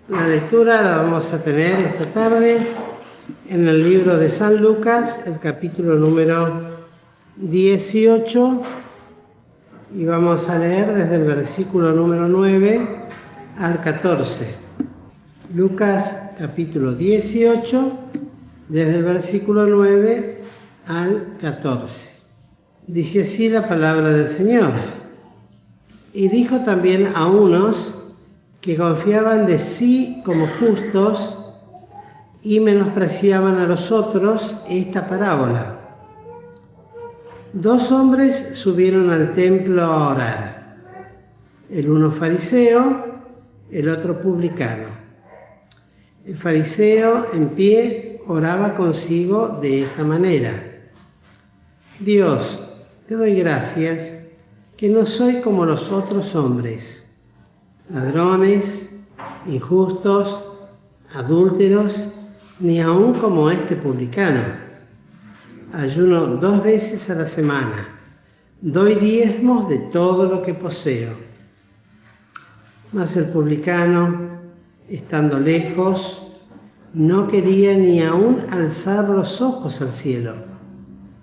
La lectura la vamos a tener esta tarde en el libro de San Lucas, el capítulo número 18, y vamos a leer desde el versículo número 9 al 14. Lucas capítulo 18, desde el versículo 9 al 14. Dice así la palabra del Señor. Y dijo también a unos que confiaban de sí como justos y menospreciaban a los otros esta parábola. Dos hombres subieron al templo a orar, el uno fariseo, el otro publicano. El fariseo en pie oraba consigo de esta manera: Dios, te doy gracias que no soy como los otros hombres, ladrones, injustos, adúlteros, ni aun como este publicano. Ayuno 2 veces a la semana, doy diezmos de todo lo que poseo. Mas el publicano, estando lejos, no quería ni aun alzar los ojos al cielo,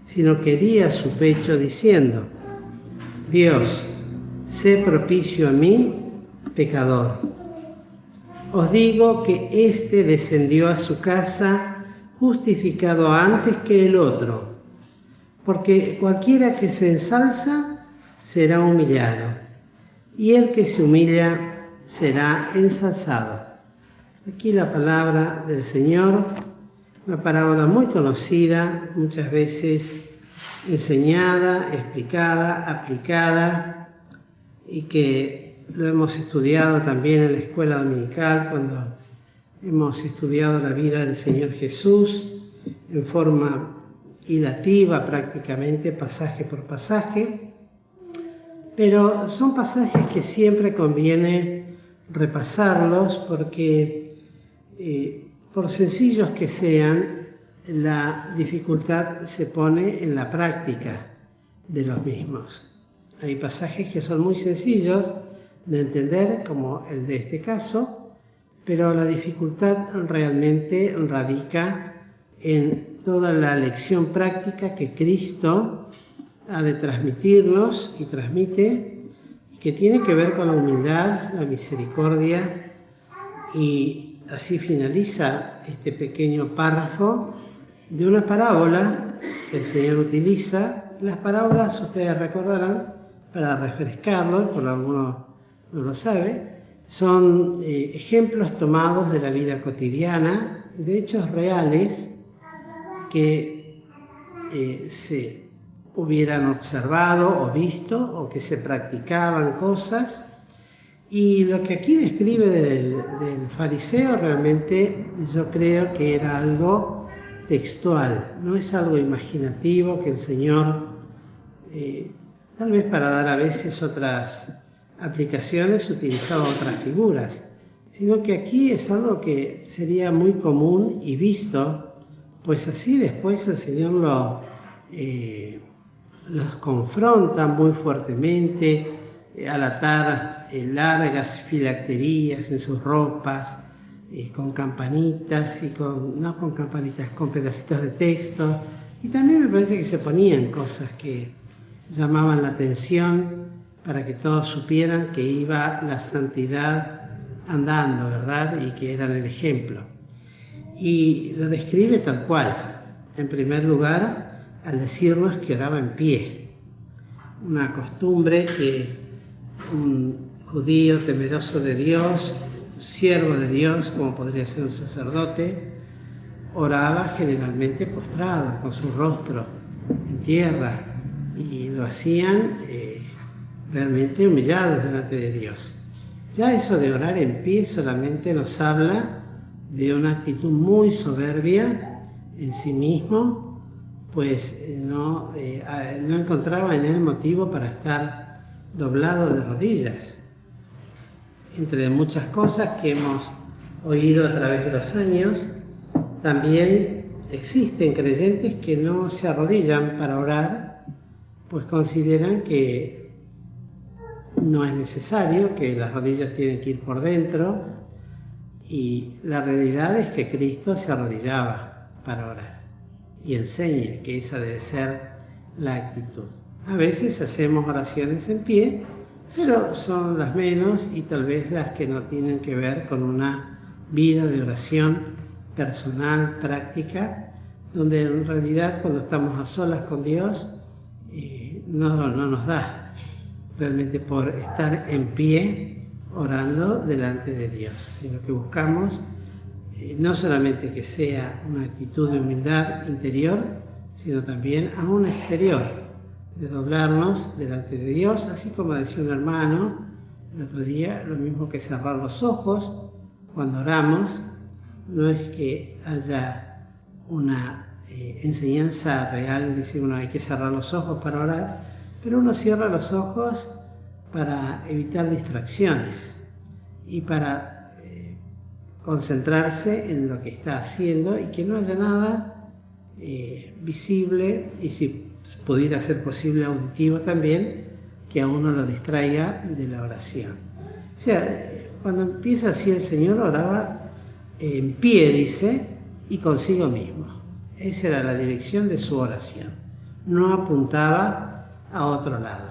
sino quería su pecho diciendo: Dios, sé propicio a mí, pecador. Os digo que éste descendió a su casa justificado antes que el otro, porque cualquiera que se ensalza será humillado, y el que se humilla será ensalzado. Aquí la palabra del Señor, una parábola muy conocida, muchas veces enseñada, explicada, aplicada, y que lo hemos estudiado también en la escuela dominical cuando hemos estudiado la vida del Señor Jesús en forma hilativa, prácticamente pasaje por pasaje, pero son pasajes que siempre conviene repasarlos porque, por sencillos que sean, la dificultad se pone en la práctica de los mismos. Hay pasajes que son muy sencillos de entender, como el de este caso, pero la dificultad realmente radica en toda la lección práctica que Cristo ha de transmitirnos y transmite, y que tiene que ver con la humildad, la misericordia, y así finaliza este pequeño párrafo de una parábola que el Señor utiliza. Las parábolas, ustedes recordarán, para refrescarlo, por alguno no lo sabe, son ejemplos tomados de la vida cotidiana, de hechos reales que se hubieran observado o visto, o que se practicaban cosas. Y lo que aquí describe del fariseo realmente yo creo que era algo textual, no es algo imaginativo que el Señor, tal vez para dar a veces otras aplicaciones, utilizaba otras figuras, sino que aquí es algo que sería muy común y visto, pues así después el Señor los confronta muy fuertemente al atar largas filacterías en sus ropas, con campanitas y no con campanitas, con pedacitos de texto, y también me parece que se ponían cosas que llamaban la atención para que todos supieran que iba la santidad andando, ¿verdad? Y que eran el ejemplo. Y lo describe tal cual. En primer lugar, al decirnos que oraba en pie. Una costumbre que un judío temeroso de Dios, siervo de Dios, como podría ser un sacerdote, oraba generalmente postrado, con su rostro en tierra, y lo hacían realmente humillados delante de Dios. Ya eso de orar en pie solamente nos habla de una actitud muy soberbia en sí mismo, pues no encontraba en él motivo para estar doblado de rodillas. Entre muchas cosas que hemos oído a través de los años, también existen creyentes que no se arrodillan para orar, pues consideran que no es necesario, que las rodillas tienen que ir por dentro, Y la realidad es que Cristo se arrodillaba para orar y enseña que esa debe ser la actitud. A veces hacemos oraciones en pie, pero son las menos y tal vez las que no tienen que ver con una vida de oración personal, práctica, donde en realidad cuando estamos a solas con Dios no nos da realmente por estar en pie orando delante de Dios, sino que buscamos no solamente que sea una actitud de humildad interior, sino también aún exterior, de doblarnos delante de Dios, así como decía un hermano el otro día, lo mismo que cerrar los ojos cuando oramos. No es que haya una enseñanza real, decir, bueno, hay que cerrar los ojos para orar, pero uno cierra los ojos para evitar distracciones y para concentrarse en lo que está haciendo y que no haya nada visible y si pudiera ser posible auditivo también, que a uno lo distraiga de la oración. O sea, cuando empieza así el Señor oraba en pie, dice, y consigo mismo. Esa era la dirección de su oración. No apuntaba a otro lado.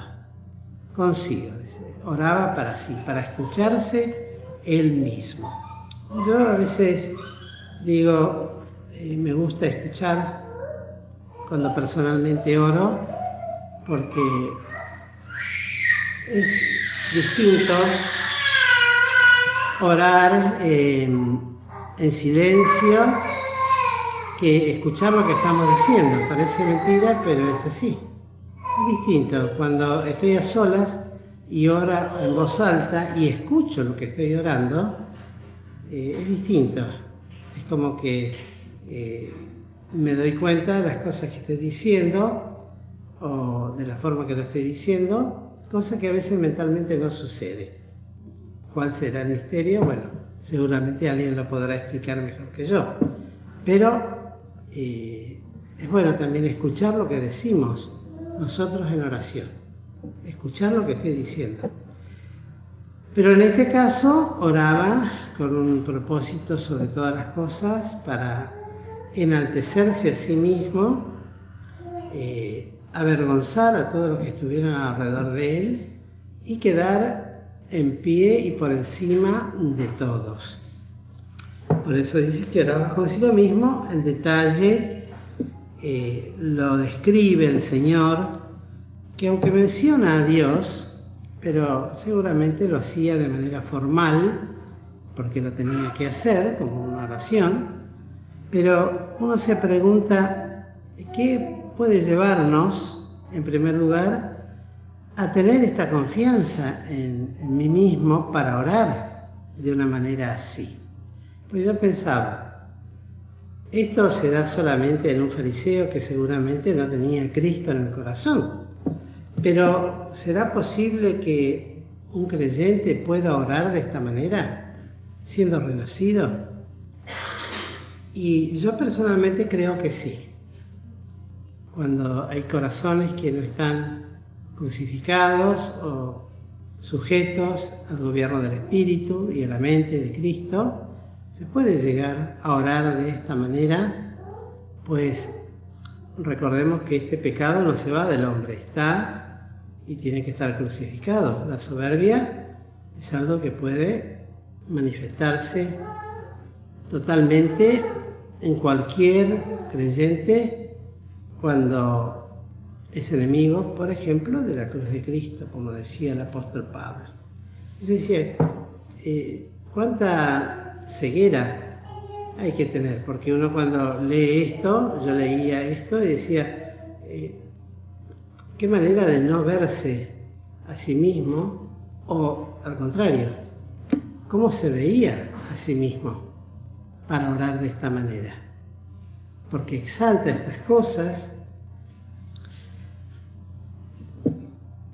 Consigo, dice. Oraba para sí, para escucharse él mismo. Yo a veces digo, me gusta escuchar cuando personalmente oro, porque es distinto orar en silencio que escuchar lo que estamos diciendo. Parece mentira, pero es así. Es distinto cuando estoy a solas y oro en voz alta y escucho lo que estoy orando. Es distinto. Es como que me doy cuenta de las cosas que estoy diciendo o de la forma que lo estoy diciendo, cosa que a veces mentalmente no sucede. ¿Cuál será el misterio? Bueno, seguramente alguien lo podrá explicar mejor que yo. Pero es bueno también escuchar lo que decimos nosotros en oración. Escuchar lo que estoy diciendo. Pero en este caso oraba con un propósito sobre todas las cosas para enaltecerse a sí mismo, avergonzar a todos los que estuvieran alrededor de él y quedar en pie y por encima de todos. Por eso dice que oraba consigo mismo. El detalle lo describe el Señor, que aunque menciona a Dios, pero seguramente lo hacía de manera formal, porque lo tenía que hacer como una oración, pero uno se pregunta, ¿qué puede llevarnos, en primer lugar, a tener esta confianza en mí mismo para orar de una manera así? Pues yo pensaba, esto se da solamente en un fariseo que seguramente no tenía a Cristo en el corazón. Pero ¿será posible que un creyente pueda orar de esta manera, siendo renacido? Y yo personalmente creo que sí. Cuando hay corazones que no están crucificados o sujetos al gobierno del Espíritu y a la mente de Cristo, se puede llegar a orar de esta manera, pues recordemos que este pecado no se va del hombre, está y tiene que estar crucificado. La soberbia es algo que puede manifestarse totalmente en cualquier creyente cuando es enemigo, por ejemplo, de la cruz de Cristo, como decía el apóstol Pablo. Yo decía, ¿cuánta ceguera hay que tener? Porque uno cuando lee esto, yo leía esto y decía, qué manera de no verse a sí mismo, o al contrario, cómo se veía a sí mismo para orar de esta manera. Porque exalta estas cosas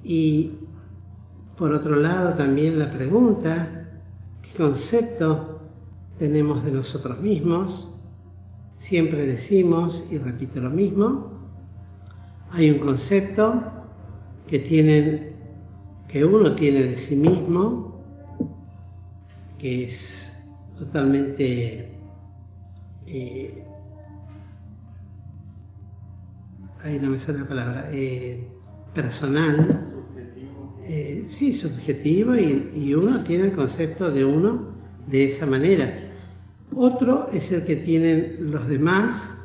y por otro lado también la pregunta, ¿qué concepto tenemos de nosotros mismos? Siempre decimos, y repito lo mismo, hay un concepto que uno tiene de sí mismo, que es totalmente ahí no me sale la palabra, personal, sí, subjetivo, y uno tiene el concepto de uno de esa manera. Otro es el que tienen los demás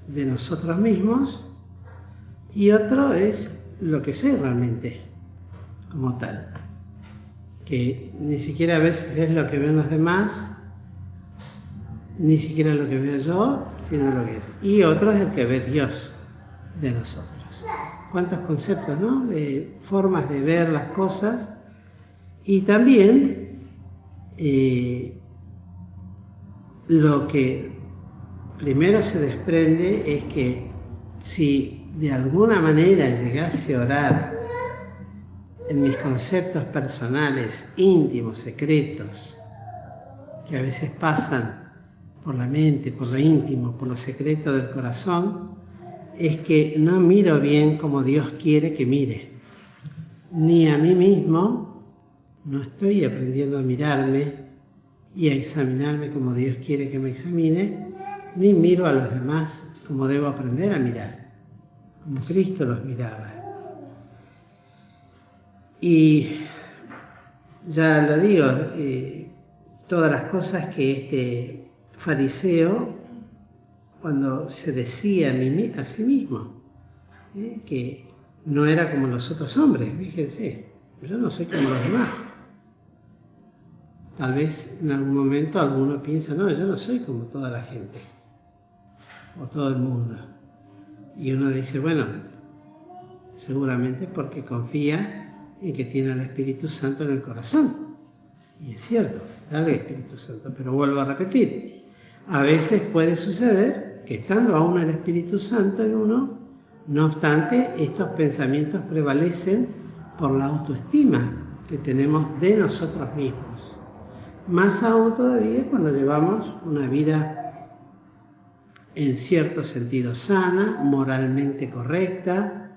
de nosotros mismos, y otro es lo que soy realmente, como tal. Que ni siquiera a veces es lo que ven los demás, ni siquiera lo que veo yo, sino lo que es. Y otro es el que ve Dios de nosotros. Cuántos conceptos, ¿no? De formas de ver las cosas. Y también lo que primero se desprende es que si de alguna manera llegase a orar en mis conceptos personales, íntimos, secretos, que a veces pasan por la mente, por lo íntimo, por lo secreto del corazón, es que no miro bien como Dios quiere que mire. Ni a mí mismo, no estoy aprendiendo a mirarme y a examinarme como Dios quiere que me examine, ni miro a los demás como debo aprender a mirar, como Cristo los miraba. Y ya lo digo, todas las cosas que este fariseo, cuando se decía a sí mismo, que no era como los otros hombres, fíjense, yo no soy como los demás. Tal vez en algún momento alguno piensa, no, yo no soy como toda la gente, o todo el mundo. Y uno dice, bueno, seguramente porque confía en que tiene al Espíritu Santo en el corazón. Y es cierto, dale al Espíritu Santo, pero vuelvo a repetir, a veces puede suceder que estando aún el Espíritu Santo en uno, no obstante, estos pensamientos prevalecen por la autoestima que tenemos de nosotros mismos. Más aún todavía cuando llevamos una vida en cierto sentido sana, moralmente correcta,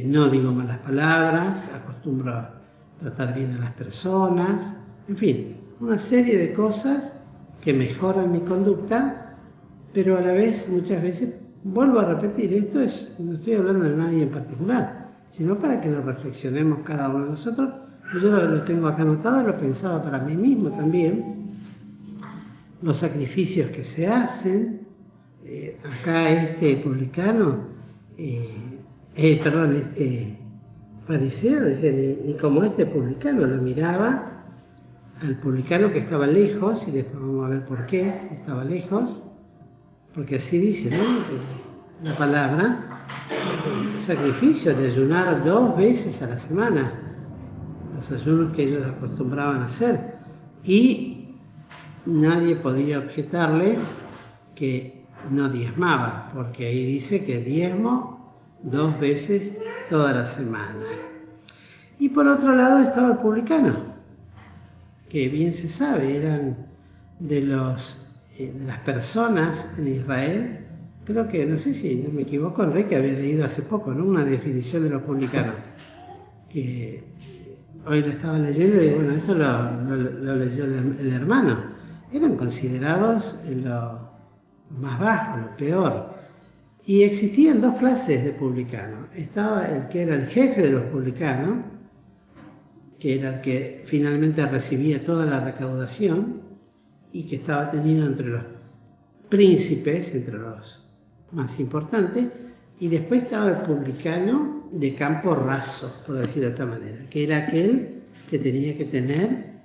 no digo malas palabras, acostumbro a tratar bien a las personas, en fin, una serie de cosas que mejoran mi conducta, pero a la vez, muchas veces, vuelvo a repetir, no estoy hablando de nadie en particular, sino para que lo reflexionemos cada uno de nosotros. Yo lo tengo acá anotado, lo pensaba para mí mismo también, los sacrificios que se hacen. Acá este publicano, este fariseo, decía, ni como este publicano, lo miraba al publicano que estaba lejos, y después vamos a ver por qué estaba lejos, porque así dice, ¿no? La palabra, el sacrificio de ayunar 2 veces a la semana, los ayunos que ellos acostumbraban a hacer, y nadie podía objetarle que no diezmaba, porque ahí dice que diezmo 2 veces toda la semana. Y por otro lado estaba el publicano, que bien se sabe, eran de las personas en Israel, creo que, no sé si no me equivoco, Enrique había leído hace poco, ¿no? Una definición de los publicanos, que hoy lo estaba leyendo y bueno, esto lo leyó el hermano. Eran considerados lo más bajo, lo peor. Y existían 2 clases de publicanos. Estaba el que era el jefe de los publicanos, que era el que finalmente recibía toda la recaudación y que estaba tenido entre los príncipes, entre los más importantes, y después estaba el publicano de campo raso, por decirlo de esta manera, que era aquel que tenía que tener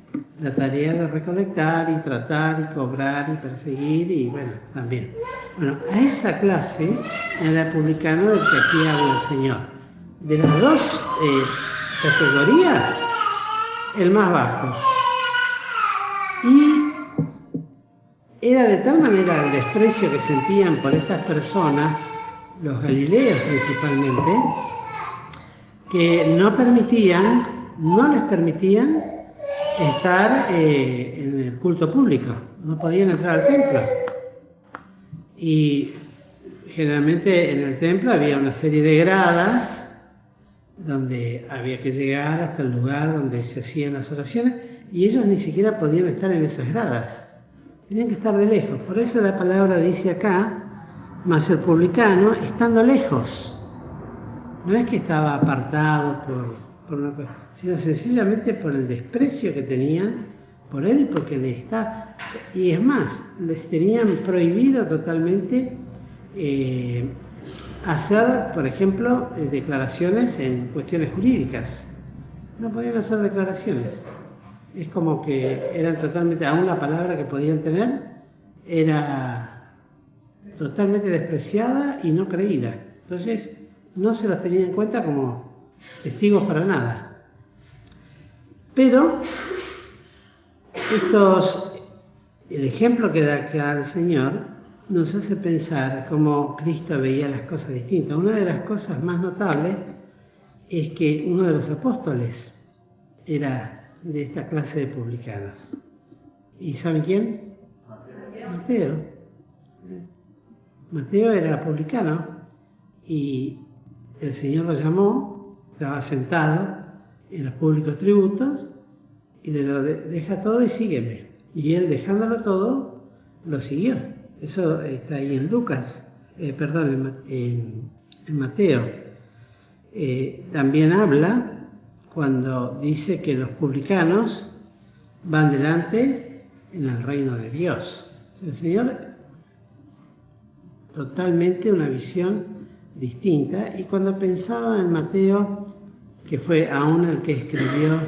la tarea de recolectar y tratar y cobrar y perseguir y bueno, también. Bueno, a esa clase era el publicano del que aquí habla el Señor. De las 2 categorías, el más bajo. Y era de tal manera el desprecio que sentían por estas personas, los galileos principalmente, que no les permitían estar en el culto público, no podían entrar al templo. Y generalmente en el templo había una serie de gradas donde había que llegar hasta el lugar donde se hacían las oraciones, y ellos ni siquiera podían estar en esas gradas, Tenían que estar de lejos. Por eso la palabra dice acá, mas el publicano estando lejos. No es que estaba apartado por una cosa, sino sencillamente por el desprecio que tenían por él y porque le está. Y es más, les tenían prohibido totalmente hacer, por ejemplo, declaraciones en cuestiones jurídicas. No podían hacer declaraciones. Es como que eran totalmente, aún la palabra que podían tener era totalmente despreciada y no creída. Entonces, no se los tenía en cuenta como testigos para nada. Pero, el ejemplo que da acá el Señor nos hace pensar cómo Cristo veía las cosas distintas. Una de las cosas más notables es que uno de los apóstoles era de esta clase de publicanos. ¿Y saben quién? Mateo. Mateo era publicano y el Señor lo llamó, estaba sentado en los públicos tributos y le dijo, deja todo y sígueme. Y él, dejándolo todo, lo siguió. Eso está ahí en Lucas, en Mateo. También habla cuando dice que los publicanos van delante en el reino de Dios. El Señor, totalmente una visión distinta. Y cuando pensaba en Mateo, que fue aún el que escribió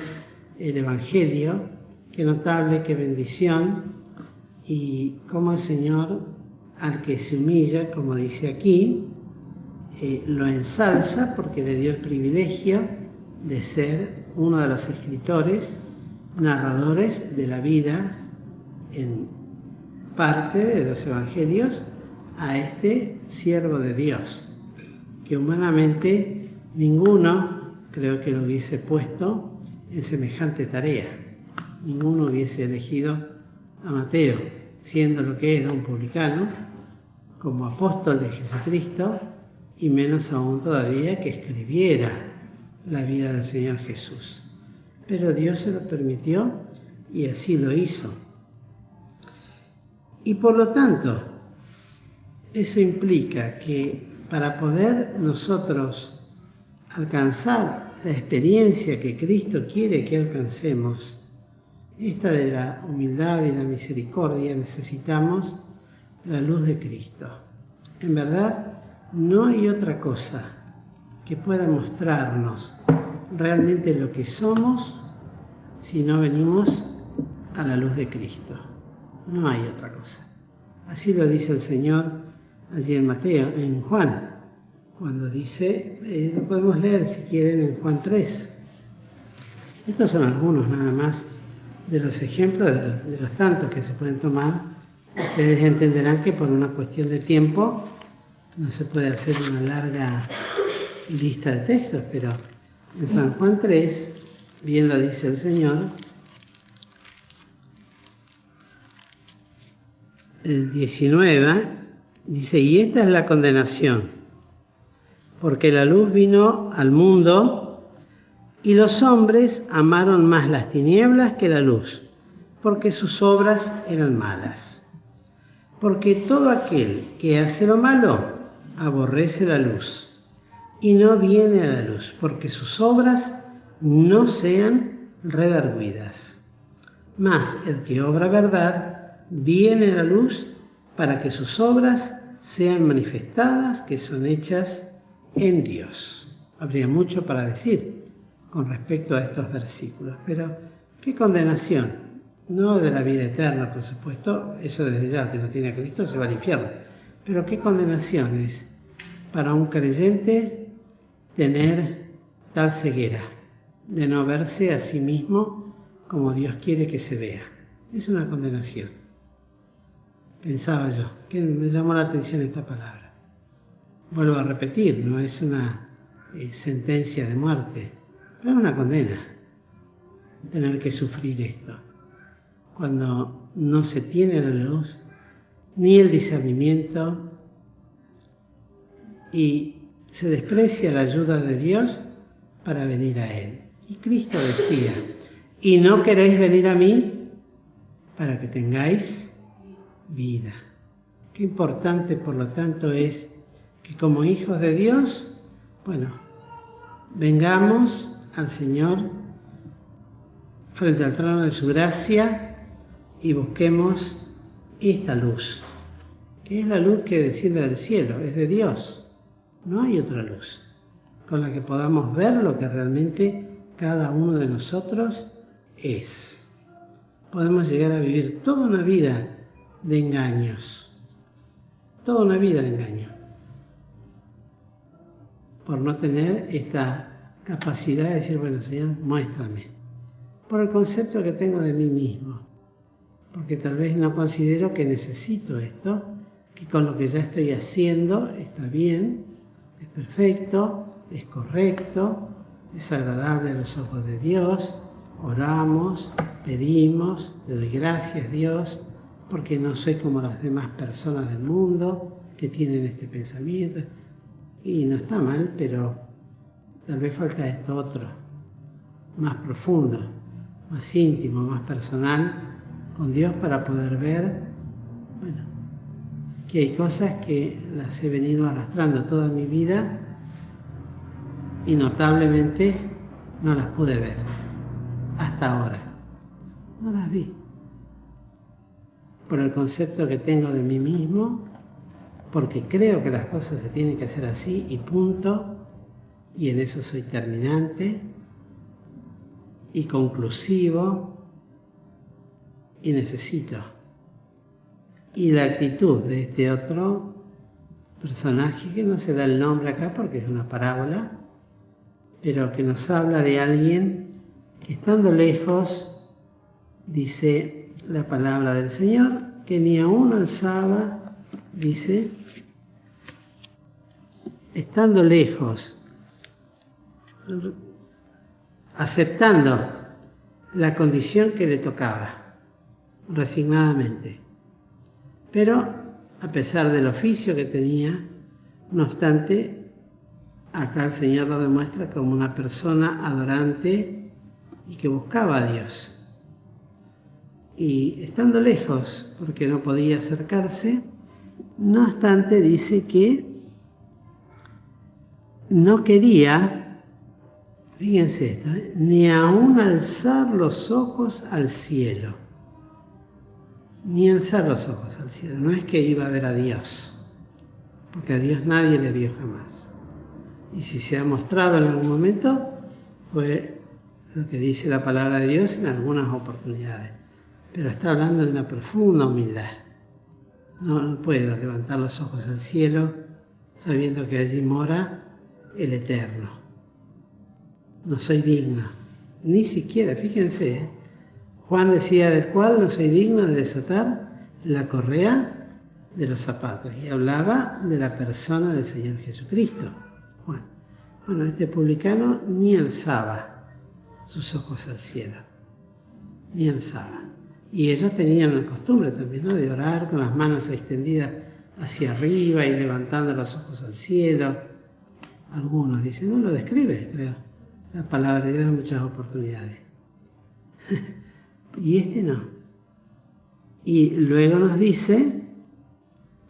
el Evangelio, qué notable, qué bendición, y cómo el Señor, al que se humilla, como dice aquí, lo ensalza porque le dio el privilegio de ser uno de los escritores, narradores de la vida en parte de los evangelios a este siervo de Dios, que humanamente ninguno creo que lo hubiese puesto en semejante tarea. Ninguno hubiese elegido a Mateo, siendo lo que era un publicano, como apóstol de Jesucristo, y menos aún todavía que escribiera la vida del Señor Jesús. Pero Dios se lo permitió y así lo hizo. Y por lo tanto, eso implica que para poder nosotros alcanzar la experiencia que Cristo quiere que alcancemos, esta de la humildad y la misericordia, necesitamos la luz de Cristo. En verdad, no hay otra cosa que pueda mostrarnos realmente lo que somos si no venimos a la luz de Cristo. No hay otra cosa. Así lo dice el Señor allí en Mateo, en Juan, cuando dice, lo podemos leer si quieren en Juan 3. Estos son algunos nada más de los ejemplos, de los tantos que se pueden tomar. Ustedes entenderán que por una cuestión de tiempo no se puede hacer una larga lista de textos, pero en San Juan 3, bien lo dice el Señor, el 19, dice, y esta es la condenación, porque la luz vino al mundo y los hombres amaron más las tinieblas que la luz, porque sus obras eran malas. Porque todo aquel que hace lo malo aborrece la luz y no viene a la luz, porque sus obras no sean redargüidas. Mas el que obra verdad viene a la luz para que sus obras sean manifestadas, que son hechas en Dios. Habría mucho para decir con respecto a estos versículos, pero qué condenación. No de la vida eterna, por supuesto, eso desde ya, que no tiene a Cristo se va al infierno. Pero qué condenación es para un creyente tener tal ceguera, de no verse a sí mismo como Dios quiere que se vea. Es una condenación. Pensaba yo, que me llamó la atención esta palabra. Vuelvo a repetir, no es una sentencia de muerte, pero es una condena, tener que sufrir esto. Cuando no se tiene la luz, ni el discernimiento, y se desprecia la ayuda de Dios para venir a Él. Y Cristo decía, y no queréis venir a mí para que tengáis vida. Qué importante, por lo tanto, es que como hijos de Dios, vengamos al Señor frente al trono de su gracia y busquemos esta luz, que es la luz que desciende del cielo, es de Dios. No hay otra luz con la que podamos ver lo que realmente cada uno de nosotros es. Podemos llegar a vivir toda una vida de engaños, toda una vida de engaño, por no tener esta capacidad de decir, bueno, Señor, muéstrame, por el concepto que tengo de mí mismo, porque tal vez no considero que necesito esto, que con lo que ya estoy haciendo está bien, es perfecto, es correcto, es agradable a los ojos de Dios, oramos, pedimos, le doy gracias a Dios, porque no soy como las demás personas del mundo que tienen este pensamiento. Y no está mal, pero tal vez falta esto otro, más profundo, más íntimo, más personal con Dios para poder ver, que hay cosas que las he venido arrastrando toda mi vida y notablemente no las pude ver hasta ahora. No las vi. Por el concepto que tengo de mí mismo, porque creo que las cosas se tienen que hacer así y punto, y en eso soy terminante y conclusivo y necesito. Y la actitud de este otro personaje, que no se da el nombre acá porque es una parábola, pero que nos habla de alguien que estando lejos, dice la palabra del Señor, que ni aún alzaba, dice, estando lejos, aceptando la condición que le tocaba, resignadamente. Pero, a pesar del oficio que tenía, no obstante, acá el Señor lo demuestra como una persona adorante y que buscaba a Dios. Y estando lejos, porque no podía acercarse, no obstante dice que no quería, fíjense esto, ni aún alzar los ojos al cielo. Ni alzar los ojos al cielo. No es que iba a ver a Dios, porque a Dios nadie le vio jamás. Y si se ha mostrado en algún momento, fue lo que dice la palabra de Dios en algunas oportunidades. Pero está hablando de una profunda humildad. No puedo levantar los ojos al cielo sabiendo que allí mora el Eterno. No soy digno, ni siquiera, fíjense, Juan decía, del cual no soy digno de desatar la correa de los zapatos. Y hablaba de la persona del Señor Jesucristo. Bueno, este publicano ni alzaba sus ojos al cielo. Ni alzaba. Y ellos tenían la costumbre también, ¿no?, de orar con las manos extendidas hacia arriba y levantando los ojos al cielo. Algunos dicen, no lo describe, creo, la palabra de Dios en muchas oportunidades. Y este no. Y luego nos dice,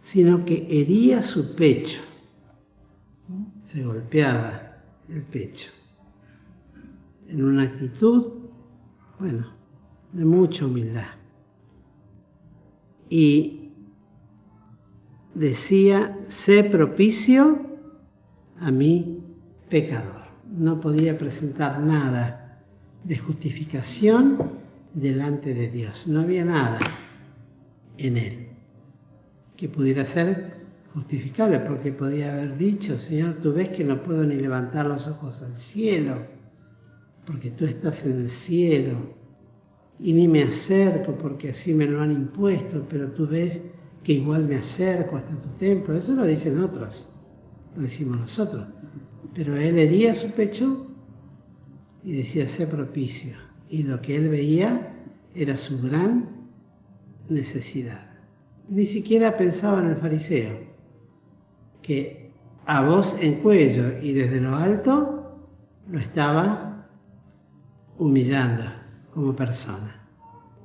sino que hería su pecho. Se golpeaba el pecho. En una actitud, de mucha humildad. Y decía, sé propicio a mi pecador. No podía presentar nada de justificación delante de Dios. No había nada en él que pudiera ser justificable, porque podía haber dicho, Señor, tú ves que no puedo ni levantar los ojos al cielo, porque tú estás en el cielo, y ni me acerco porque así me lo han impuesto, pero tú ves que igual me acerco hasta tu templo. Eso lo dicen otros, lo decimos nosotros. Pero él hería su pecho y decía, sé propicio. Y lo que él veía era su gran necesidad. Ni siquiera pensaba en el fariseo, que a voz en cuello y desde lo alto lo estaba humillando como persona.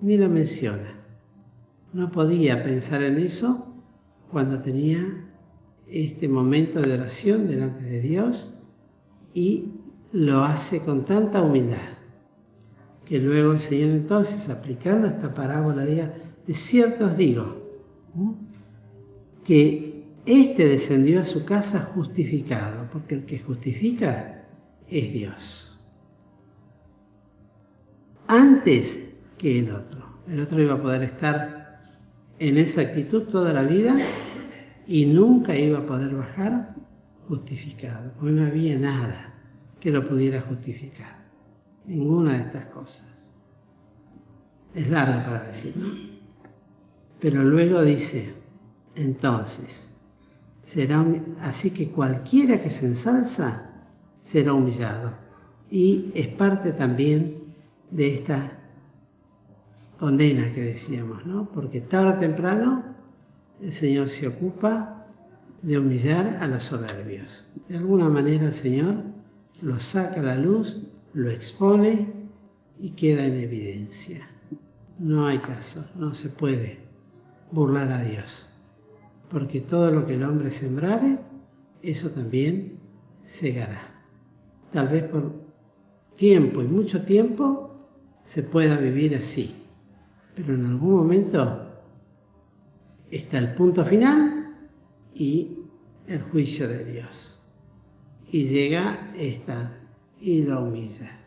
Ni lo menciona. No podía pensar en eso cuando tenía este momento de oración delante de Dios, y lo hace con tanta humildad, que luego el Señor entonces, aplicando esta parábola, diga: de cierto os digo, que éste descendió a su casa justificado, porque el que justifica es Dios, antes que el otro. El otro iba a poder estar en esa actitud toda la vida y nunca iba a poder bajar justificado, porque no había nada que lo pudiera justificar, ninguna de estas cosas. Es largo para decir, ¿no? Pero luego dice: entonces, así que cualquiera que se ensalza será humillado. Y es parte también de esta condena que decíamos, ¿no? Porque tarde o temprano el Señor se ocupa de humillar a los soberbios. De alguna manera el Señor lo saca a la luz, lo expone y queda en evidencia. No hay caso, no se puede burlar a Dios, porque todo lo que el hombre sembrare, eso también segará. Tal vez por tiempo y mucho tiempo se pueda vivir así, pero en algún momento está el punto final y el juicio de Dios. Y llega esta y lo humilla.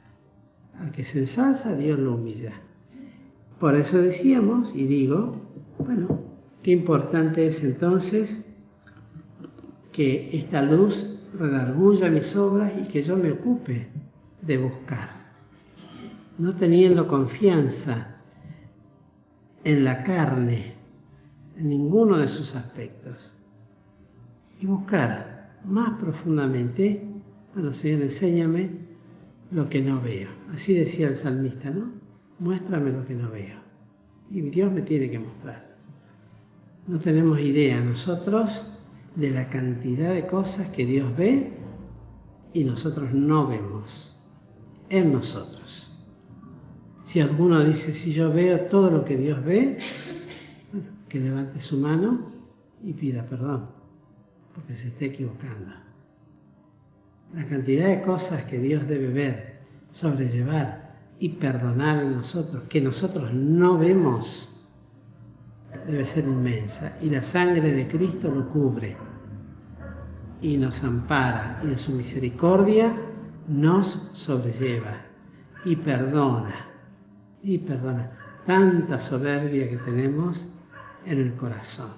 Al que se ensalza, Dios lo humilla. Por eso decíamos, y digo, bueno, qué importante es entonces que esta luz redarguya mis obras y que yo me ocupe de buscar, no teniendo confianza en la carne, en ninguno de sus aspectos, y buscar más profundamente: bueno, Señor, enséñame lo que no veo. Así decía el salmista, ¿no? Muéstrame lo que no veo. Y Dios me tiene que mostrar. No tenemos idea nosotros de la cantidad de cosas que Dios ve y nosotros no vemos en nosotros. Si alguno dice: si yo veo todo lo que Dios ve, bueno, que levante su mano y pida perdón, porque se está equivocando. La cantidad de cosas que Dios debe ver, sobrellevar y perdonar en nosotros, que nosotros no vemos, debe ser inmensa. Y la sangre de Cristo lo cubre y nos ampara, y en su misericordia nos sobrelleva y perdona. Y perdona tanta soberbia que tenemos en el corazón.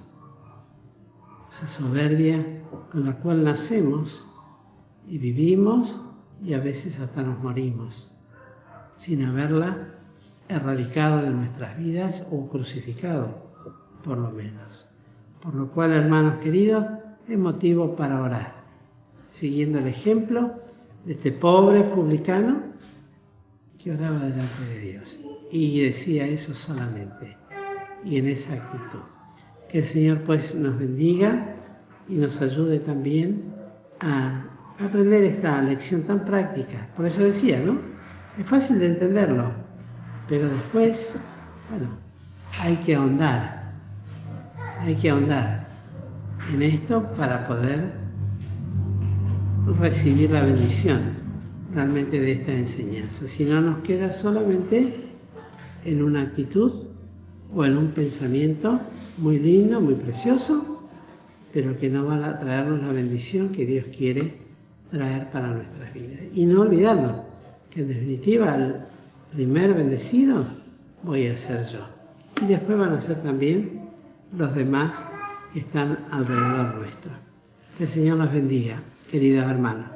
Esa soberbia con la cual nacemos y vivimos, y a veces hasta nos morimos, sin haberla erradicado de nuestras vidas o crucificado, por lo menos. Por lo cual, hermanos queridos, es motivo para orar, siguiendo el ejemplo de este pobre publicano que oraba delante de Dios y decía eso solamente, y en esa actitud. Que el Señor pues nos bendiga y nos ayude también a aprender esta lección tan práctica. Por eso decía, ¿no? Es fácil de entenderlo, pero después, bueno, hay que ahondar en esto para poder recibir la bendición realmente de esta enseñanza. Si no, nos queda solamente en una actitud o en un pensamiento muy lindo, muy precioso, pero que no va a traernos la bendición que Dios quiere traer para nuestras vidas. Y no olvidarnos que en definitiva el primer bendecido voy a ser yo. Y después van a ser también los demás que están alrededor nuestro. Que el Señor nos bendiga, queridos hermanos.